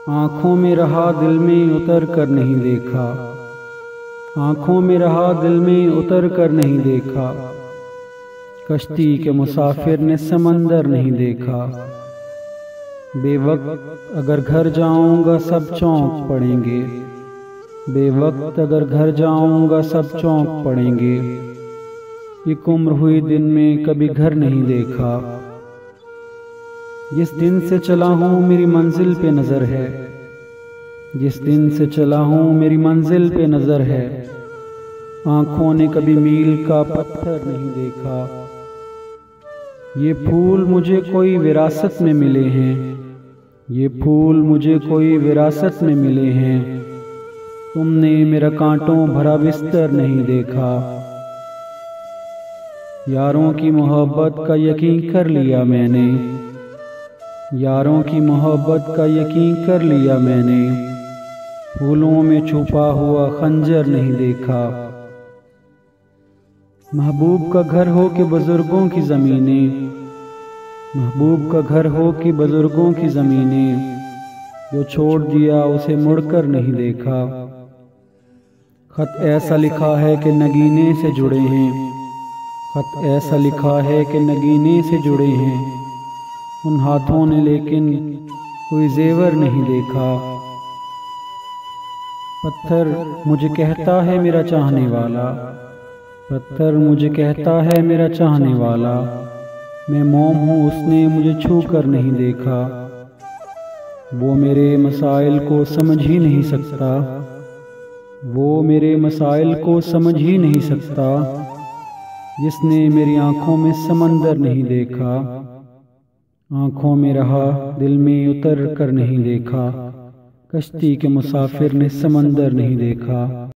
آنکھوں میں رہا دل میں اتر کر نہیں دیکھا، آنکھوں میں رہا دل میں اتر کر نہیں دیکھا، کشتی کے مسافر نے سمندر نہیں دیکھا۔ بے وقت اگر گھر جاؤں گا سب چونک پڑیں گے، بے وقت اگر گھر جاؤں گا سب چونک پڑیں گے، ایک عمر ہوئی دن میں کبھی گھر نہیں دیکھا۔ جس دن سے چلا ہوں میری منزل پہ نظر ہے، جس دن سے چلا ہوں میری منزل پہ نظر ہے، آنکھوں نے کبھی میل کا پتھر نہیں دیکھا۔ یہ پھول مجھے کوئی وراثت میں ملے ہیں، یہ پھول مجھے کوئی وراثت میں ملے ہیں، تم نے میرا کانٹوں بھرا بستر نہیں دیکھا۔ یاروں کی محبت کا یقین کر لیا میں نے، یاروں کی محبت کا یقین کر لیا میں نے، پھولوں میں چھپا ہوا خنجر نہیں دیکھا۔ محبوب کا گھر ہو کہ بزرگوں کی زمینیں، محبوب کا گھر ہو کہ بزرگوں کی زمینیں، جو چھوڑ دیا اسے مڑ کر نہیں دیکھا۔ خط ایسا لکھا ہے کہ نگینے سے جڑے ہیں، خط ایسا لکھا ہے کہ نگینے سے جڑے ہیں، ان ہاتھوں نے لیکن کوئی زیور نہیں دیکھا۔ پتھر مجھے کہتا ہے میرا چاہنے والا، پتھر مجھے کہتا ہے میرا چاہنے والا، میں موم ہوں اس نے مجھے چھو کر نہیں دیکھا۔ وہ میرے مسائل کو سمجھ ہی نہیں سکتا، وہ میرے مسائل کو سمجھ ہی نہیں سکتا، جس نے میری آنکھوں میں سمندر نہیں دیکھا۔ آنکھوں میں رہا دل میں اتر کر نہیں دیکھا، کشتی کے مسافر نے سمندر نہیں دیکھا۔